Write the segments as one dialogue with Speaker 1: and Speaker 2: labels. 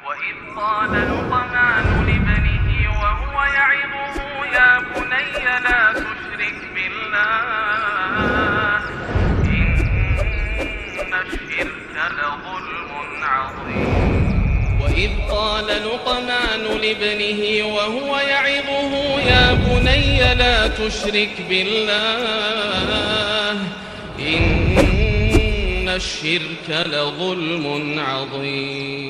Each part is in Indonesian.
Speaker 1: وإذ قال لقمان لابنه وهو يعظه يا بني لا تشرك بالله إن الشرك لظلم عظيم وإذ قال لقمان لابنه وهو يعظه يا بني لا تشرك بالله إن الشرك لظلم عظيم.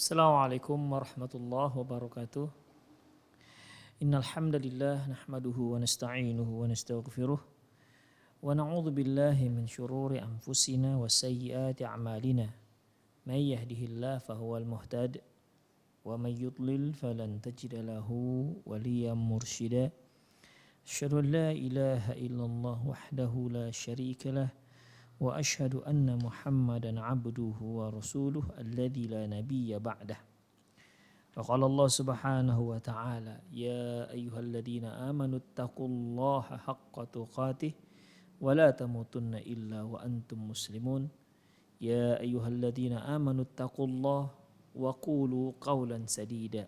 Speaker 2: Assalamualaikum warahmatullahi wabarakatuh. Innal hamdalillah nahmaduhu wa nasta'inuhu wa nastaghfiruh wa na'udzu billahi min shururi anfusina wa sayyiati a'malina. May yahdihillahu fahuwal muhtad wa may yudlil falan tajida lahu waliyyan mursyida. Asyhadu an la ilaha illallah wahdahu la syarika lah wa asyhadu anna Muhammadan abduhu wa rasuluh alladzi la nabiyya ba'dah. Wa qala Allah subhanahu wa ta'ala ya ayyuhalladzina amanu taqullaha haqqa tuqatih wa la tamutunna illa wa antum muslimun. Ya ayyuhalladzina amanu taqullaha wa qulu qawlan sadida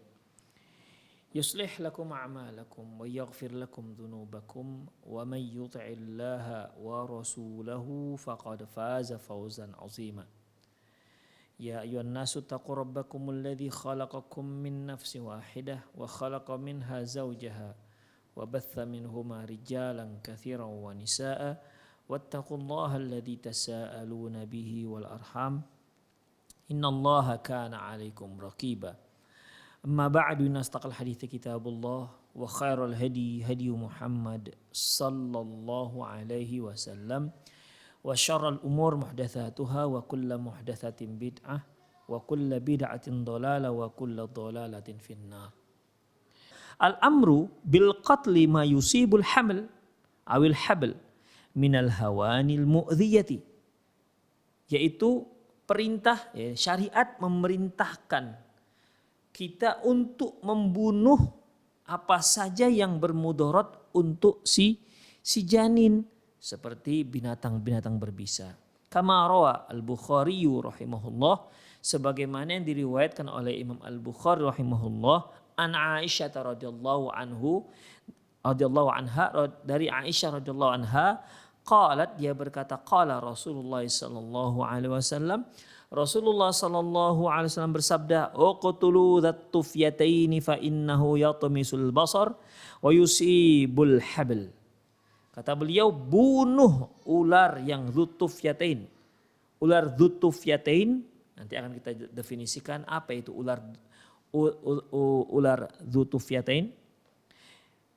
Speaker 2: yuslih lakum a'malakum wa yaghfir lakum dhunubakum wa may yuti'illaha wa rasulahu faqad faza fawzan 'azima. Ya ayyuhan nasu taqu rabbakumul ladzi khalaqakum min nafsin wahidah wa khalaqa minha zawjaha wa batha minhuma rijalan katsiran wa nisaa'a wattaqullaha alladzi tasaaluna bihi wal arham innallaha kana 'alaikum raqiba. Amma ba'du, nastaqal hadithi kitabullah wa khairal hadi hadi Muhammad sallallahu alaihi wasallam wa syarrul umur muhdatsatuha wa kullu muhdatsatin bid'ah wa kullu bid'atin dhalalah wa kullu dhalalatin finnar. Al-amru bil qatli ma yusibul haml awil habl minal hawanil mu'dhiyati, yaitu perintah syariat memerintahkan kita untuk membunuh apa saja yang bermudarat untuk si janin, seperti binatang-binatang berbisa. Kama rawa Al-Bukhari rahimahullah, sebagaimana yang diriwayatkan oleh Imam Al-Bukhari rahimahullah an Aisyah radhiyallahu anha, dari Aisyah radhiyallahu anha, qalat, dia berkata, qala Rasulullah sallallahu alaihi wasallam, Rasulullah sallallahu alaihi wasallam bersabda, uqtulu dzat tufyataini fa innahu yatmisul basar wa yusibul habl. Kata beliau, bunuh ular yang dzutufyatain. Ular dzutufyatain, nanti akan kita definisikan apa itu ular dzutufyatain.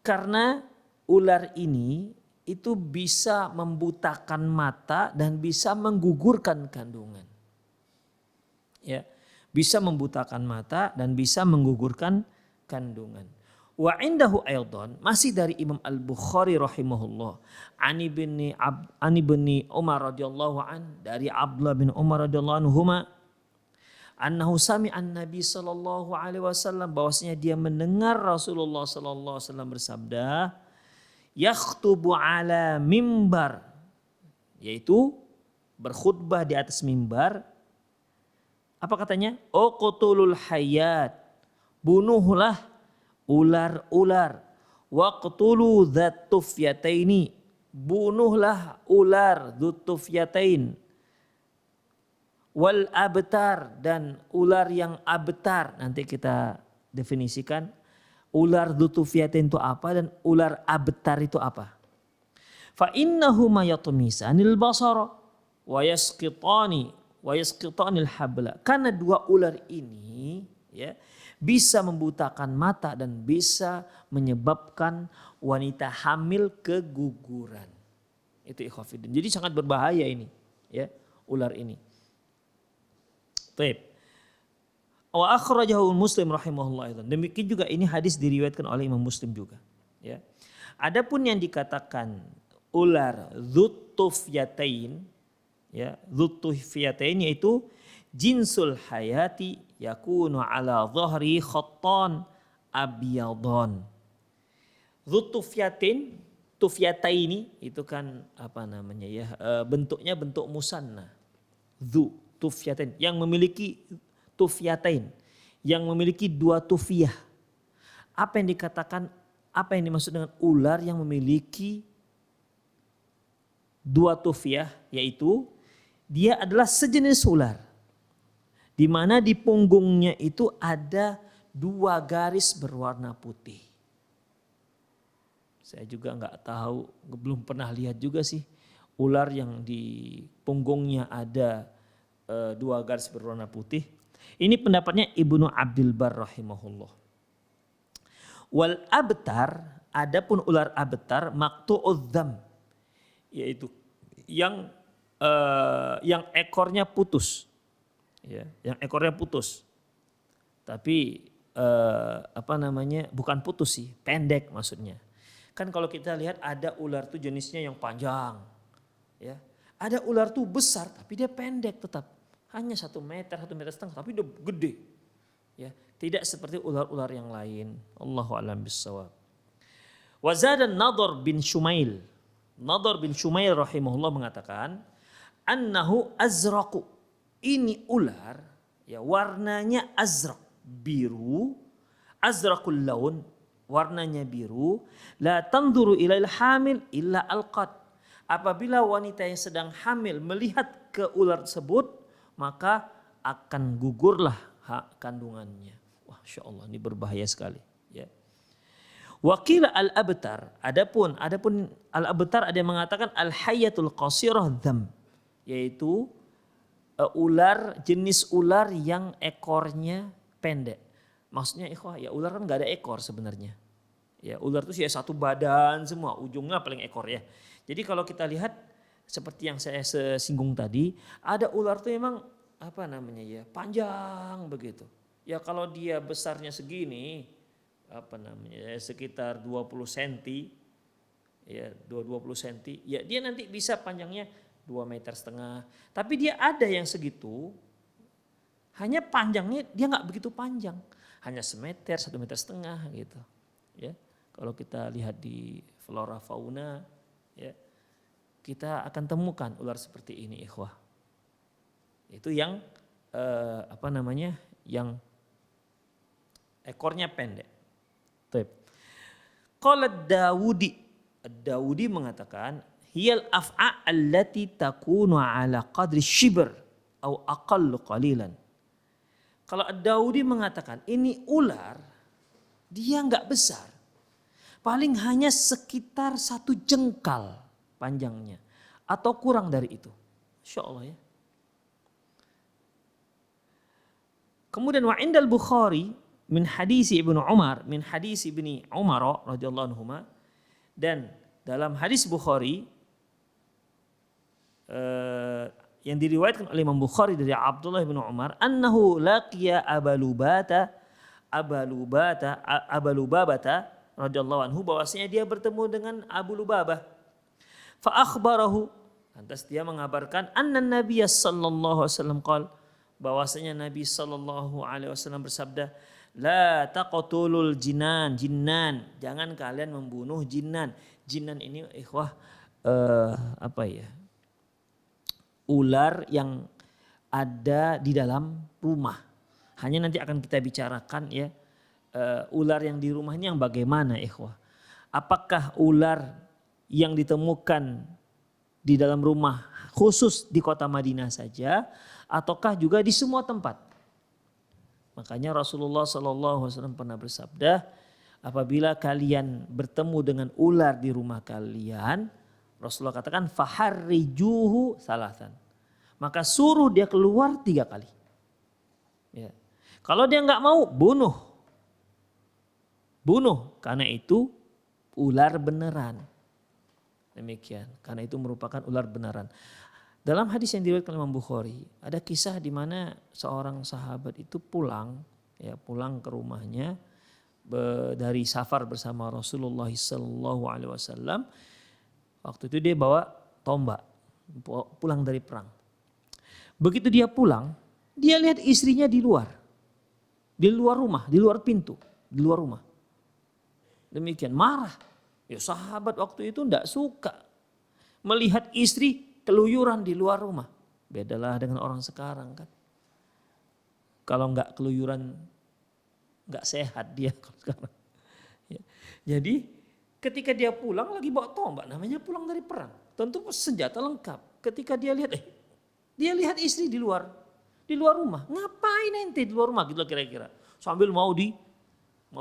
Speaker 2: Karena ular ini itu bisa membutakan mata dan bisa menggugurkan kandungan. Ya, bisa membutakan mata dan bisa menggugurkan kandungan. Wa indahu aidan, masih dari Imam Al-Bukhari rahimahullah, ani bin Umar radhiyallahu an, dari Abdullah bin Umar radhiyallahu anhuma, annahu sami'an Nabi sallallahu alaihi wasallam, bahwasanya dia mendengar Rasulullah sallallahu alaihi wasallam bersabda, yakhtubu ala mimbar, yaitu berkhutbah di atas mimbar. Apa katanya? Uqtulul hayat, bunuhlah ular-ular. Waqtulu dzat tufyataini, bunuhlah ular dzut tufyatain. Wal abtar, dan ular yang abtar. Nanti kita definisikan ular dzut tufyatain itu apa dan ular abtar itu apa. Fa innahuma yatmisanil basara wa yasqitanil habla. Karena dua ular ini ya bisa membutakan mata dan bisa menyebabkan wanita hamil keguguran. Itu ikhwafidin. Jadi sangat berbahaya ini ya, ular ini. Baik. Wa akhrajahu Muslim rahimahullah. Demikian juga ini hadis diriwayatkan oleh Imam Muslim juga ya. Adapun yang dikatakan ular dzutufyatain ya, dzutufyatain yaitu jinsul hayati yakunu ala dhahri khattan abyadun. Dzutufyatin, tufyataini itu kan apa namanya ya? Bentuknya bentuk musanna. Dzu tufyatain yang memiliki tufyatain, yang memiliki dua tufyah. Apa yang dikatakan, apa yang dimaksud dengan ular yang memiliki dua tufyah, yaitu dia adalah sejenis ular di mana di punggungnya itu ada dua garis berwarna putih. Saya juga nggak tahu, belum pernah lihat juga sih ular yang di punggungnya ada dua garis berwarna putih. Ini pendapatnya Ibnu Abdul Bar rahimahullah. Wal abtar, adapun ular abtar maqtu'udzam, yaitu yang ekornya putus, ya, yang ekornya putus. Tapi apa namanya, bukan putus sih, pendek maksudnya. Kan kalau kita lihat ada ular tuh jenisnya yang panjang, ya. Ada ular tuh besar tapi dia pendek tetap, hanya 1 meter, 1,5 meter tapi dia gede, ya. Tidak seperti ular-ular yang lain. Allahu a'lam bissawab. Wa zada Nadhr bin Shumail. Nadhr bin Shumail rahimahullah mengatakan, annahu azraqu. Ini ular, ya, warnanya azraq, biru, azraqul laun, warnanya biru. La tanzuru ilail hamil illa alqat. Apabila wanita yang sedang hamil melihat ke ular tersebut, maka akan gugurlah kandungannya. Wah, Masya Allah, ini berbahaya sekali, ya. Wakil al-abtar, adapun al-abtar ada yang mengatakan al-hayatul qasirah dzam, yaitu ular, jenis ular yang ekornya pendek. Maksudnya ikhwah, ya ular kan gak ada ekor sebenarnya. Ya, ular itu ya satu badan semua, ujungnya paling ekor ya. Jadi kalau kita lihat seperti yang saya singgung tadi, ada ular tuh memang apa namanya ya, panjang begitu. Ya kalau dia besarnya segini, apa namanya ya, sekitar 20 cm, ya 20 cm, ya dia nanti bisa panjangnya 2,5 meter. Tapi dia ada yang segitu, hanya panjangnya dia nggak begitu panjang, hanya 1 meter, 1,5 meter gitu. Ya, kalau kita lihat di flora fauna, ya kita akan temukan ular seperti ini, ikhwah. Itu yang apa namanya, yang ekornya pendek. Qala Ad-Dawudi mengatakan, hiyal af'a allati takunu ala qadri shibr atau aqallu qalilan. Kalau Ad-Dawudi mengatakan ini ular, dia enggak besar. Paling hanya sekitar 1 jengkal panjangnya atau kurang dari itu. Masya Allah ya. Kemudian wa indal Bukhari min hadis Ibnu Umar, min hadis Ibni Umar radhiyallahu anhuma, dan dalam hadis Bukhari yang diriwayatkan oleh Imam Bukhari dari Abdullah bin Umar, annahu laqiya Abalubata radhiyallahu anhu, bahwasanya dia bertemu dengan Abu Lubabah. Fa akhbarahu, lantas dia mengabarkan, anna Nabiy sallallahu alaihi wasallam qala, bahwasanya Nabi sallallahu alaihi wasallam bersabda, la taqtulul jinnan, jangan kalian membunuh jinnan. Jinnan ini ikhwah apa ya? Ular yang ada di dalam rumah. Hanya nanti akan kita bicarakan ya, ular yang di rumah ini yang bagaimana, ikhwah. Apakah ular yang ditemukan di dalam rumah khusus di kota Madinah saja, ataukah juga di semua tempat? Makanya Rasulullah SAW pernah bersabda, apabila kalian bertemu dengan ular di rumah kalian, Rasulullah katakan faharrijuhu salasan, maka suruh dia keluar 3 kali. Ya. Kalau dia nggak mau, bunuh, karena itu ular beneran. Demikian, karena itu merupakan ular beneran. Dalam hadis yang diriwayatkan Imam Bukhari, ada kisah di mana seorang sahabat itu pulang ke rumahnya dari safar bersama Rasulullah SAW. Waktu itu dia bawa tombak, pulang dari perang. Begitu dia pulang, dia lihat istrinya di luar rumah, di luar pintu. di luar rumah. Demikian marah. Ya sahabat waktu itu tidak suka melihat istri keluyuran di luar rumah. Bedalah dengan orang sekarang kan. Kalau nggak keluyuran nggak sehat dia kalau sekarang. Ya. Jadi ketika dia pulang lagi bawa tombak, namanya pulang dari perang. Tentu senjata lengkap. Ketika dia lihat istri di luar rumah. Ngapain ente di luar rumah gitu kira-kira. Sambil mau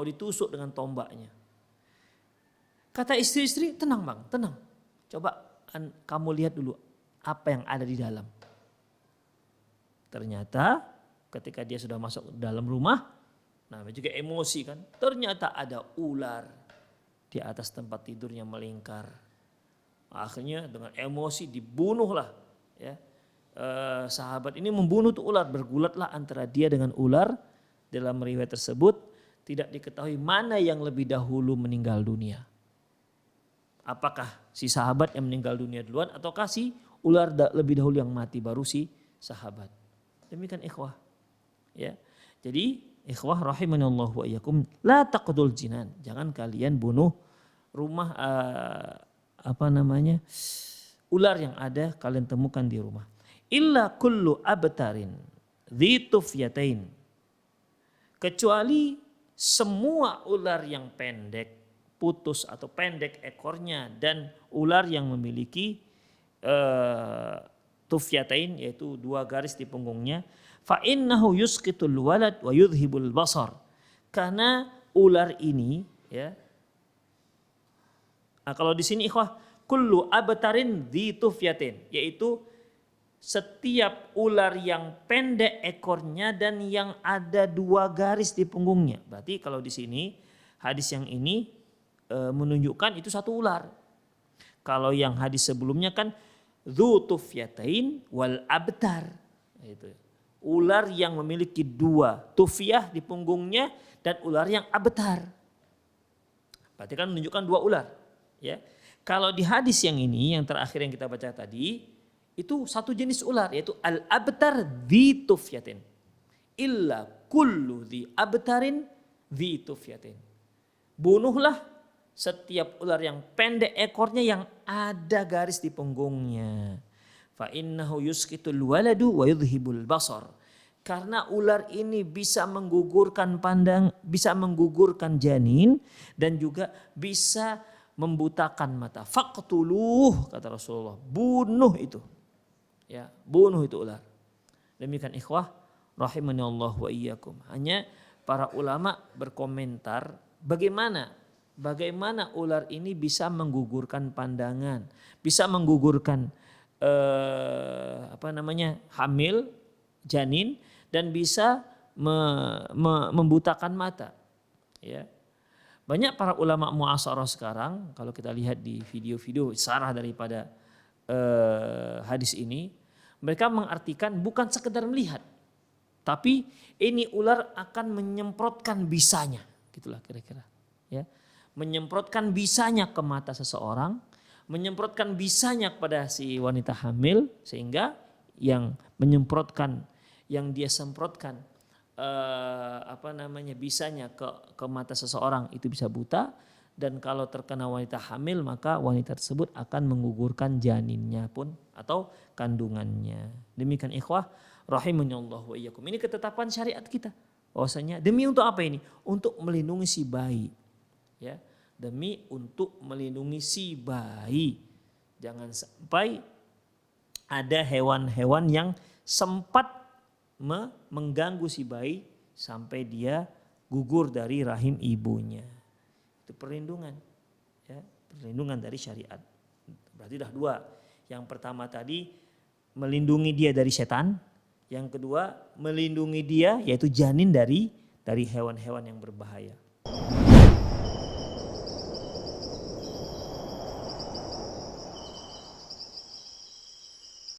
Speaker 2: ditusuk dengan tombaknya. Kata istri-istri, tenang bang, tenang. Coba kamu lihat dulu apa yang ada di dalam. Ternyata ketika dia sudah masuk ke dalam rumah, namanya juga emosi kan. Ternyata ada ular di atas tempat tidurnya melingkar. Akhirnya dengan emosi dibunuhlah. Ya. Sahabat ini membunuh tuh ular, bergulatlah antara dia dengan ular. Dalam riwayat tersebut tidak diketahui mana yang lebih dahulu meninggal dunia. Apakah si sahabat yang meninggal dunia duluan ataukah si ular lebih dahulu yang mati baru si sahabat. Demikian ikhwah. Ya. Jadi ikhwah rahimanallahu wa iyyakum, la taqdul jinan. Jangan kalian bunuh rumah ular yang ada kalian temukan di rumah. Illa kullu abtarin dzitufyatain. Kecuali semua ular yang pendek, putus atau pendek ekornya, dan ular yang memiliki tufyatain, yaitu 2 garis di punggungnya, fa innahu yusqitul walad wa yudhibul basar. Karena ular ini ya. Nah, kalau di sini ikhwah kullu abtarin dzitufyatain, yaitu setiap ular yang pendek ekornya dan yang ada 2 garis di punggungnya. Berarti kalau di sini hadis yang ini menunjukkan itu satu ular. Kalau yang hadis sebelumnya kan dzutufyatain wal abtar. Itu. Ular yang memiliki 2 tufyah di punggungnya dan ular yang abtar. Berarti kan menunjukkan 2 ular. Ya. Kalau di hadis yang ini yang terakhir yang kita baca tadi, itu satu jenis ular, yaitu al-abtar dzitufyatin. Illa kullu dzi abtarin dzitufyatin. Bunuhlah setiap ular yang pendek ekornya yang ada garis di punggungnya. Fa innahu yusqitul waladu wa yudhibul basar. Karena ular ini bisa menggugurkan bisa menggugurkan janin dan juga bisa membutakan mata. Faqtuluh, kata Rasulullah, bunuh itu. Ya, bunuh itu ular. Demikian ikhwah rahimani Allah wa iyyakum. Hanya para ulama berkomentar bagaimana ular ini bisa menggugurkan pandangan, bisa menggugurkan hamil janin dan bisa membutakan mata. Ya. Banyak para ulama mu'asharah sekarang kalau kita lihat di video-video sarah daripada hadis ini, mereka mengartikan bukan sekedar melihat, tapi ini ular akan menyemprotkan bisanya, gitulah kira-kira. Ya, menyemprotkan bisanya ke mata seseorang, menyemprotkan bisanya kepada si wanita hamil, sehingga yang dia semprotkan bisanya ke mata seseorang itu bisa buta. Dan kalau terkena wanita hamil maka wanita tersebut akan menggugurkan janinnya pun atau kandungannya. Demikian ikhwah rahimanallah wa iyyakum. Ini ketetapan syariat kita. Bahwasanya demi untuk apa ini? Untuk melindungi si bayi. Ya, demi untuk melindungi si bayi. Jangan sampai ada hewan-hewan yang sempat mengganggu si bayi sampai dia gugur dari rahim ibunya. Itu perlindungan, ya, perlindungan dari syariat. Berarti dah 2. Yang pertama tadi melindungi dia dari setan, yang kedua melindungi dia yaitu janin dari hewan-hewan yang berbahaya.